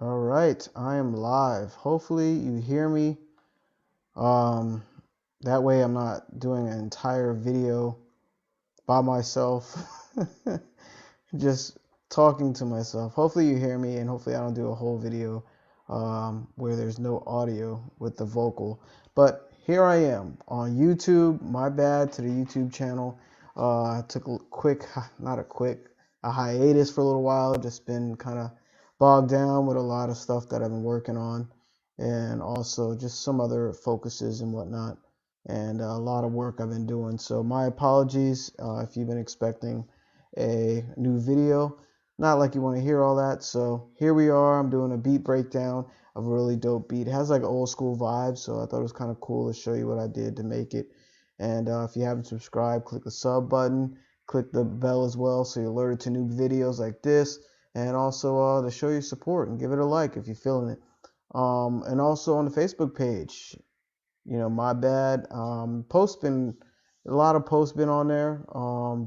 All right, I am live. Hopefully you hear me. Um, that way I'm not doing an entire video by myself, just talking to myself. Hopefully you hear me, and hopefully I don't do a whole video where there's no audio with the vocal. But here I am on YouTube. My bad to the YouTube channel. I took a quick, a hiatus for a little while. Just been kind of bogged down with a lot of stuff that I've been working on, and also just some other focuses and whatnot, and a lot of work I've been doing. So my apologies if you've been expecting a new video. Not like you want to hear all that. So here we are. I'm doing a beat breakdown of a really dope beat. It has like old school vibes, so I thought it was kind of cool to show you what I did to make it. And if you haven't subscribed, click the sub button, click the bell as well so you're alerted to new videos like this, and also to show your support and give it a like if you're feeling it. And also on the Facebook page, my bad. A lot of posts been on there,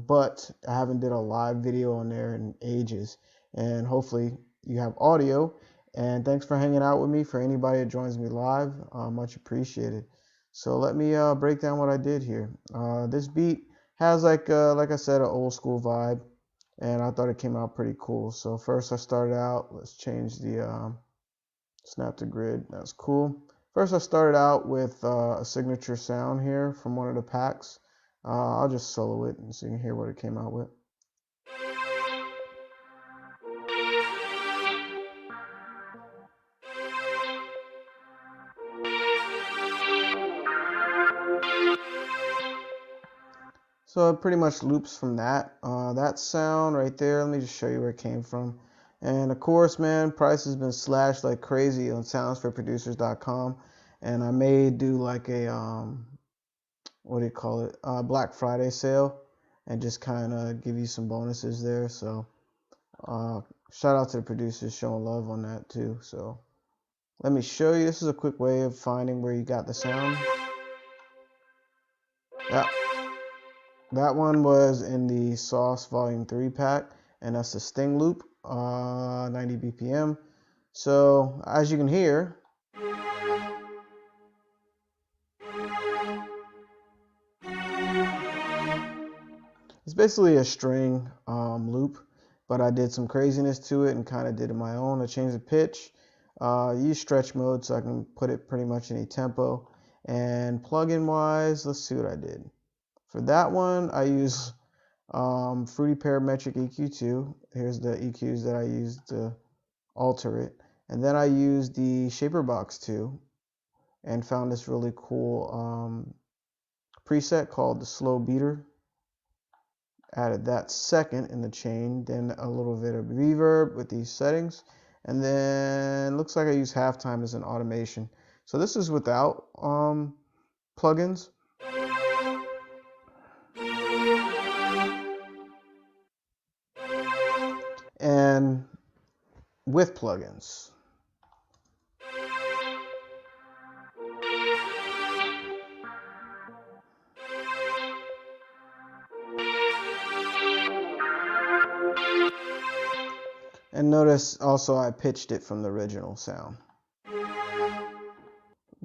but I haven't did a live video on there in ages. And hopefully you have audio. And thanks for hanging out with me. For anybody that joins me live, much appreciated. So let me break down what I did here. This beat has like I said, an old school vibe, and I thought it came out pretty cool. So first I started out. Let's change the snap to grid. That's cool. First, I started out with a signature sound here from one of the packs. I'll just solo it so you can hear what it came out with. So it pretty much loops from that. That sound right there, let me just show you where it came from. And of course, man, price has been slashed like crazy on soundsforproducers.com. And I may do like a what do you call it, Black Friday sale, and just kind of give you some bonuses there. So shout out to the producers showing love on that too. So let me show you. This is a quick way of finding where you got the sound. That one was in the Sauce Volume 3 pack, and that's the Sting loop, 90 BPM. So as you can hear, it's basically a string loop, but I did some craziness to it and kind of did it my own. I changed the pitch, use stretch mode so I can put it pretty much any tempo. And plugin wise, let's see what I did. For that one, I use Fruity Parametric EQ2. Here's the EQs that I used to alter it. And then I used the Shaper Box 2 and found this really cool preset called the Slow Beater. Added that second in the chain, then a little bit of reverb with these settings, and then looks like I use halftime as an automation. So this is without plugins. And with plugins. And notice also I pitched it from the original sound.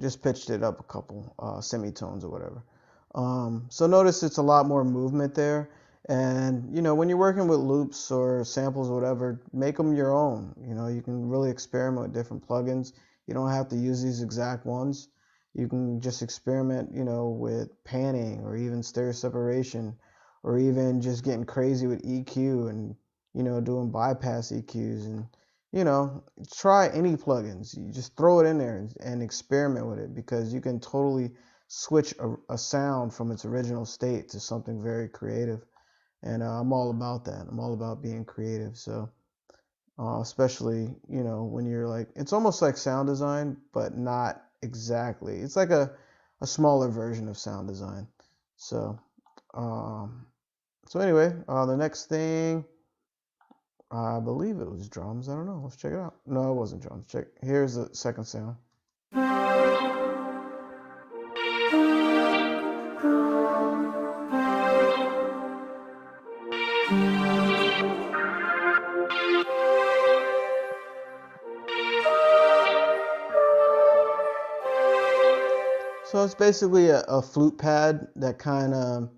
Just pitched it up a couple semitones or whatever. So notice it's a lot more movement there. And when you're working with loops or samples or whatever, make them your own. You can really experiment with different plugins. You don't have to use these exact ones. You can just experiment, with panning or even stereo separation, or even just getting crazy with EQ and doing bypass EQs, and try any plugins. You just throw it in there and experiment with it, because you can totally switch a sound from its original state to something very creative. And I'm all about that. I'm all about being creative. So especially when you're like, it's almost like sound design, but not exactly. It's like a smaller version of sound design. So anyway, the next thing, I believe it was drums. I don't know. Let's check it out. No, it wasn't drums. Check. Here's the second sound. So it's basically a flute pad that kind of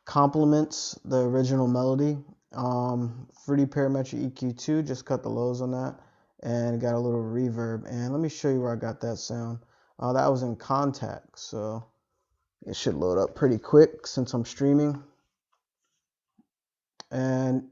complements the original melody. Fruity Parametric EQ2, just cut the lows on that and got a little reverb. And let me show you where I got that sound. That was in Contact, so it should load up pretty quick since I'm streaming. And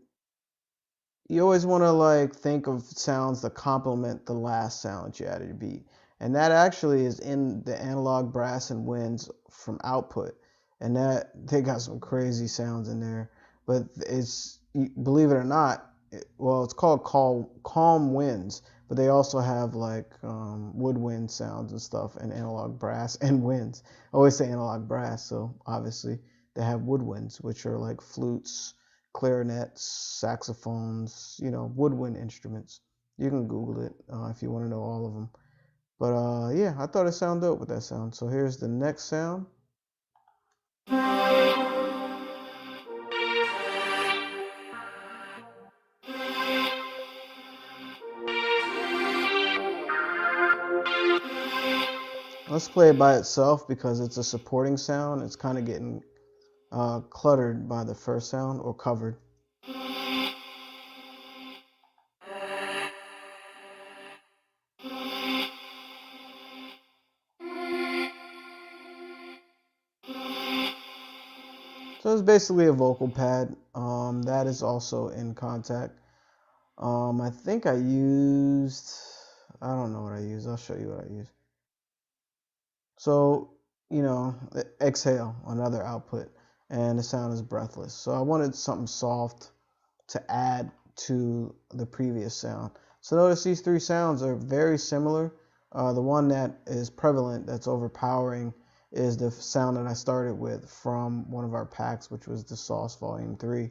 you always want to like think of sounds that complement the last sound that you added to beat. And that actually is in the analog brass and winds from Output. And that they got some crazy sounds in there. But it's, believe it or not, it's called Calm Winds, but they also have like woodwind sounds and stuff, and analog brass and winds. I always say analog brass, so obviously they have woodwinds, which are like flutes, clarinets, saxophones, woodwind instruments. You can Google it if you want to know all of them. But yeah, I thought it sounded dope with that sound. So here's the next sound. Let's play it by itself because it's a supporting sound. It's kind of getting cluttered by the first sound, or covered. So it's basically a vocal pad. That is also in Contact. I think I don't know what I used. I'll show you what I used. So, exhale, another output, and the sound is breathless. So I wanted something soft to add to the previous sound. So notice these three sounds are very similar. The one that is prevalent, that's overpowering, is the sound that I started with from one of our packs, which was the Sauce Volume 3.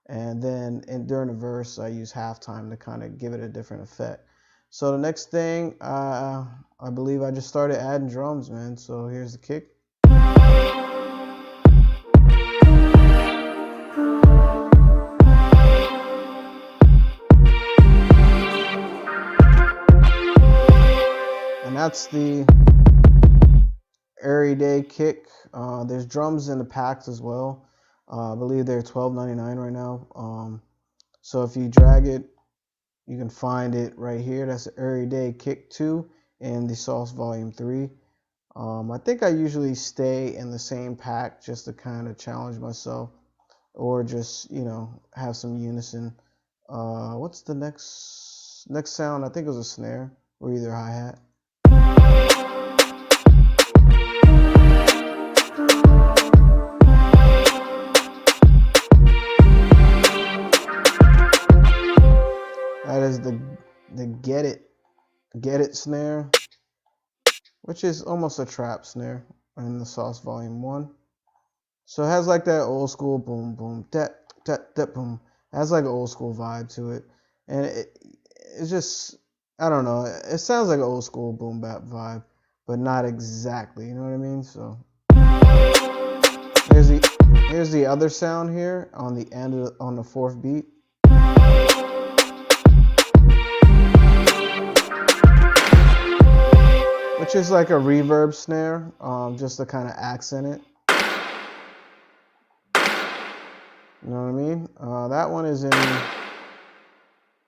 And then during the verse, I use halftime to kind of give it a different effect. So the next thing, I believe I just started adding drums, man. So here's the kick. And that's the everyday kick. There's drums in the packs as well. I believe they're $12.99 right now. So if you drag it, you can find it right here. That's the everyday kick 2 in the Sauce Volume 3. I think I usually stay in the same pack just to kind of challenge myself, or just have some unison. What's the next sound? I think it was a snare or either hi-hat. That is the get it snare, which is almost a trap snare in the Sauce Volume 1. So it has like that old school boom boom that boom. It has like an old school vibe to it, and it's just, I don't know. It sounds like an old school boom bap vibe, but not exactly. You know what I mean? So here's the other sound here on the end on the fourth beat. Which is like a reverb snare, just to kind of accent it. You know what I mean? That one is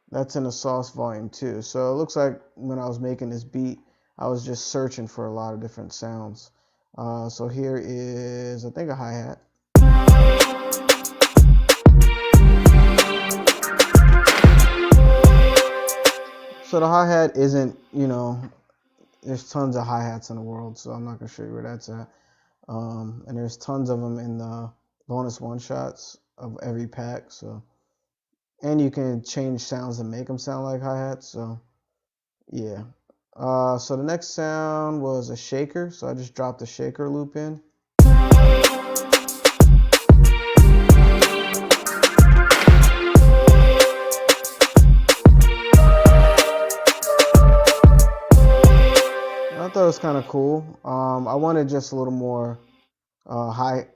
that's in the Sauce Volume 2. So it looks like when I was making this beat, I was just searching for a lot of different sounds. So here is, I think, a hi-hat. So the hi-hat isn't, there's tons of hi-hats in the world, so I'm not going to show you where that's at. And there's tons of them in the bonus one-shots of every pack. So, and you can change sounds and make them sound like hi-hats. So, yeah. So the next sound was a shaker. So I just dropped a shaker loop in. I thought it was kind of cool. I wanted just a little more high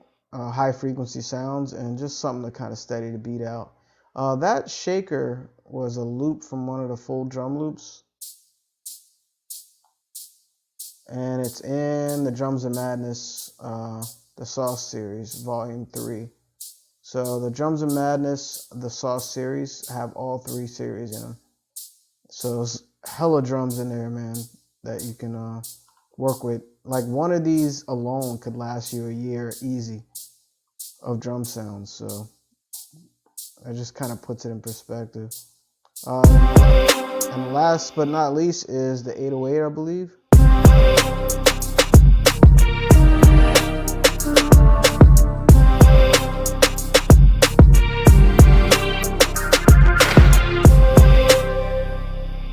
frequency sounds and just something to kind of steady the beat out. That shaker was a loop from one of the full drum loops. and it's in the Drums of Madness, the Sauce series, Volume 3. So the Drums of Madness, the Sauce series, have all 3 series in them. So there's hella drums in there, man, that you can work with. Like one of these alone could last you a year easy of drum sounds. So that just kind of puts it in perspective. And last but not least is the 808, I believe.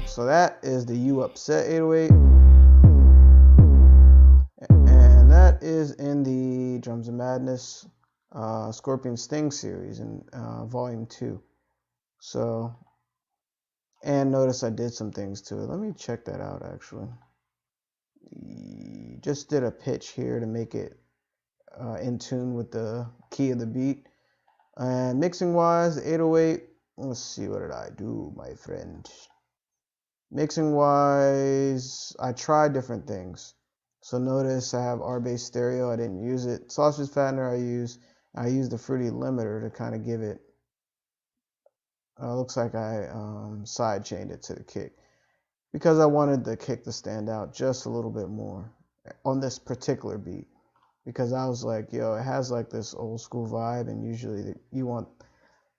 So that is the You Upset 808. And that is in the Drums of Madness Scorpion Sting series in Volume 2. So, and notice I did some things to it. Let me check that out, actually. Just did a pitch here to make it in tune with the key of the beat. And mixing wise, the 808, let's see, what did I do, my friend? Mixing wise, I tried different things. So notice I have R-Bass stereo, I didn't use it. Sausage fattener I used the fruity limiter to kind of give it, looks like I side chained it to the kick, because I wanted the kick to stand out just a little bit more on this particular beat. Because I was like, yo, it has like this old school vibe, and usually you want,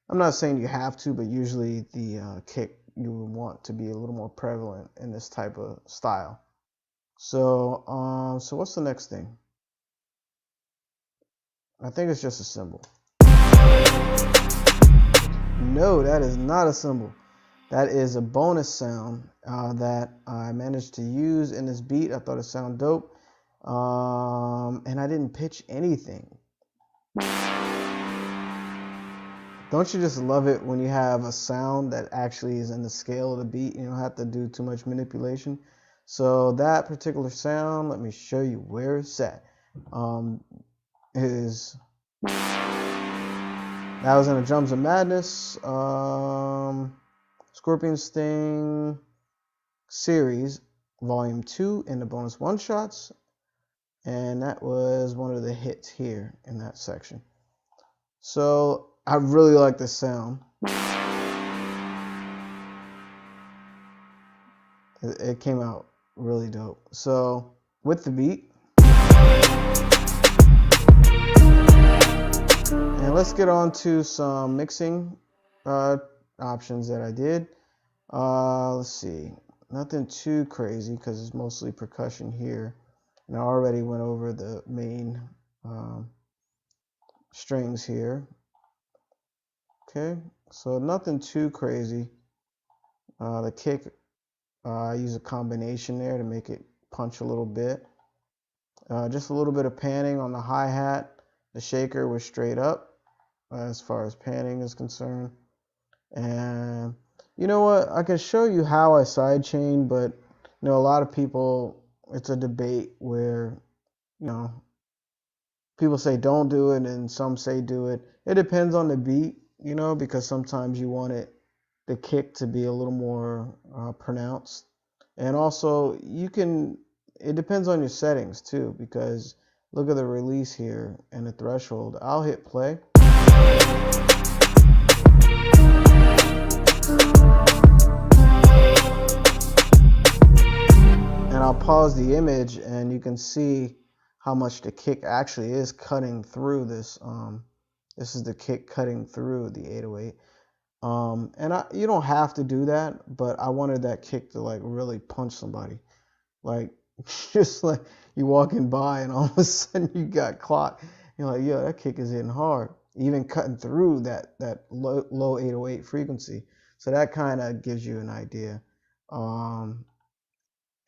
I'm not saying you have to, but usually the kick you would want to be a little more prevalent in this type of style. So, so what's the next thing? I think it's just a cymbal. No, that is not a cymbal. That is a bonus sound that I managed to use in this beat. I thought it sounded dope. And I didn't pitch anything. Don't you just love it when you have a sound that actually is in the scale of the beat? You don't have to do too much manipulation. So that particular sound, let me show you where it's at. That was in the Drums of Madness Scorpion Sting series, Volume 2 in the bonus one-shots. And that was one of the hits here in that section. So I really like this sound. It came out really dope. So with the beat, and let's get on to some mixing options that I did. Let's see, nothing too crazy because it's mostly percussion here, and I already went over the main strings here. Okay, so nothing too crazy. The kick, I use a combination there to make it punch a little bit. Just a little bit of panning on the hi-hat. The shaker was straight up as far as panning is concerned. And you know what? I can show you how I sidechain, but you know, a lot of people, it's a debate where, you know, people say don't do it and some say do it. It depends on the beat, you know, because sometimes you want the kick to be a little more pronounced. And also it depends on your settings too, because look at the release here and the threshold. I'll hit play. And I'll pause the image and you can see how much the kick actually is cutting through this. This is the kick cutting through the 808. And you don't have to do that, but I wanted that kick to like really punch somebody. Like, just like you walking by and all of a sudden you got clocked. You're like, yo, that kick is hitting hard. Even cutting through that low 808 frequency. So that kind of gives you an idea.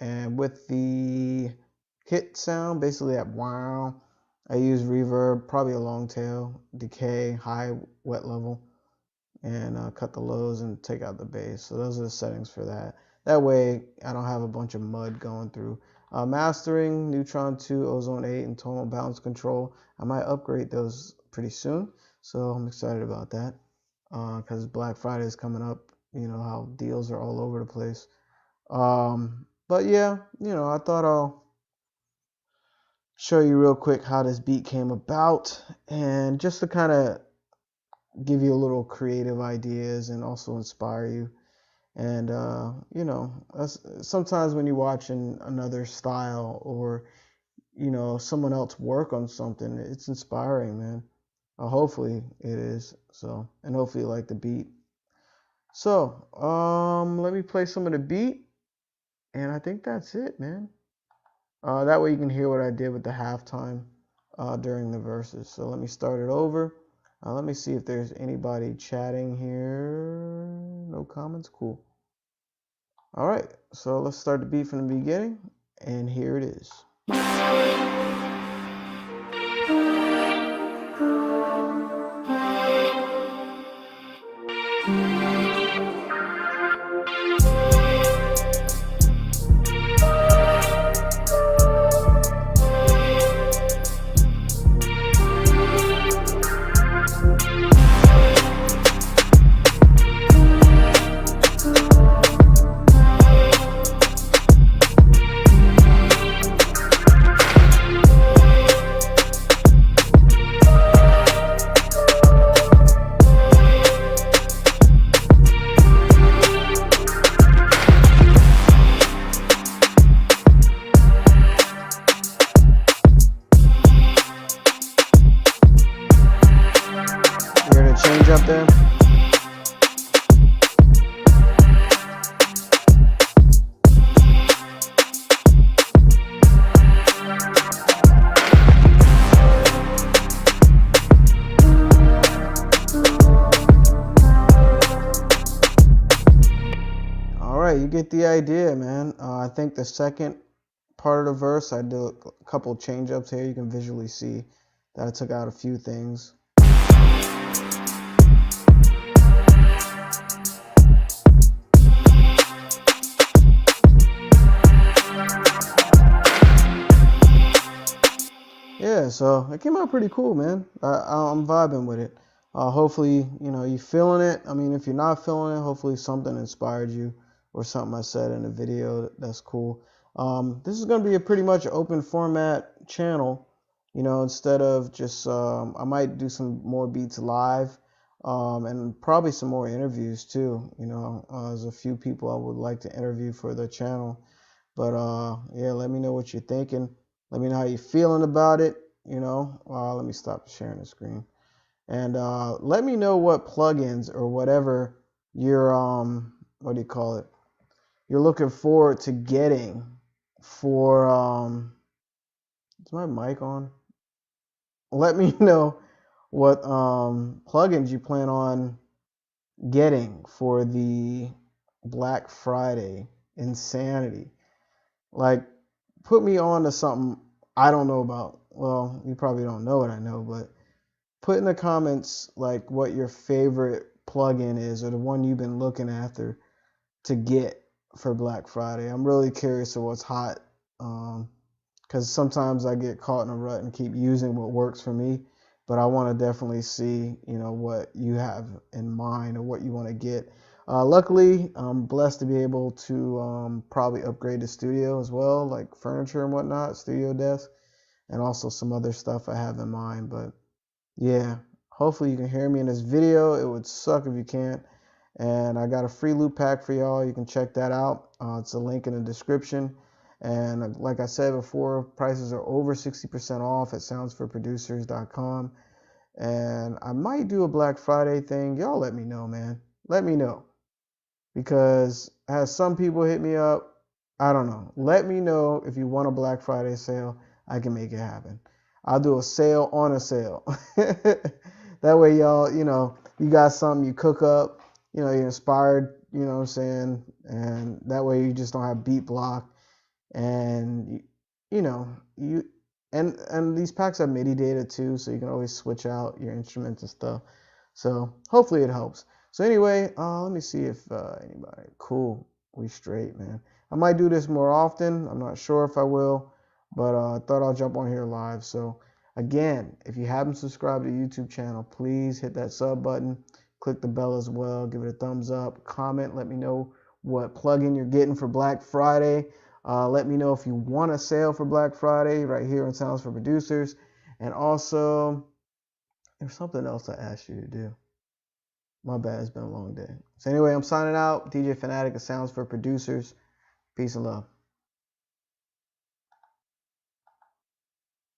And with the hit sound, basically at wow, I use reverb, probably a long tail, decay, high wet level, and cut the lows and take out the bass. So those are the settings for that. That way I don't have a bunch of mud going through. Mastering, Neutron 2, Ozone 8, and tonal balance control. I might upgrade those pretty soon, so I'm excited about that because Black Friday is coming up. You know how deals are all over the place. But yeah, you know, I thought show you real quick how this beat came about, and just to kind of give you a little creative ideas and also inspire you. And you know, sometimes when you're watching another style or someone else work on something, it's inspiring, man. Hopefully it is. So, and hopefully you like the beat. So let me play some of the beat, and I think that's it, man. That way you can hear what I did with the halftime during the verses. So let me start it over. Let me see if there's anybody chatting here. No comments? Cool. All right, so let's start the beat from the beginning, and here it is. Change up there. All right, you get the idea, man. I think the second part of the verse, I do a couple of change ups here. You can visually see that I took out a few things. Yeah, so it came out pretty cool, man. I'm vibing with it. Hopefully, you feeling it. I mean, if you're not feeling it, hopefully something inspired you or something I said in the video that's cool. This is going to be a pretty much open format channel. Instead of just, I might do some more beats live and probably some more interviews too. There's a few people I would like to interview for the channel. But yeah, let me know what you're thinking. Let me know how you're feeling about it. Let me stop sharing the screen. And let me know what plugins or whatever you're, what do you call it? You're looking forward to getting for, is my mic on? Let me know what plugins you plan on getting for the Black Friday insanity. Like, put me on to something I don't know about. Well, you probably don't know what I know, but put in the comments like what your favorite plugin is or the one you've been looking after to get for Black Friday. I'm really curious of what's hot because sometimes I get caught in a rut and keep using what works for me, but I want to definitely see what you have in mind or what you want to get. Luckily, I'm blessed to be able to probably upgrade the studio as well, like furniture and whatnot, studio desk, and also some other stuff I have in mind. But yeah, hopefully you can hear me in this video. It would suck if you can't. And I got a free loot pack for y'all. You can check that out. It's a link in the description. And like I said before, prices are over 60% off at soundsforproducers.com. And I might do a Black Friday thing. Y'all let me know, man. Let me know. Because as some people hit me up, I don't know. Let me know if you want a Black Friday sale. I can make it happen. I'll do a sale on a sale. That way, y'all, you got something you cook up, you're inspired, you know what I'm saying? And that way you just don't have beat block. And, and these packs have MIDI data too, so you can always switch out your instruments and stuff. So hopefully it helps. So anyway, let me see if anybody. Cool. We straight, man. I might do this more often. I'm not sure if I will, but I thought I'll jump on here live. So again, if you haven't subscribed to the YouTube channel, please hit that sub button. Click the bell as well. Give it a thumbs up. Comment. Let me know what plugin you're getting for Black Friday. Let me know if you want a sale for Black Friday right here on Sounds for Producers. And also, there's something else I asked you to do. My bad, it's been a long day. So anyway, I'm signing out. DJ Fanatic of Sounds for Producers. Peace and love.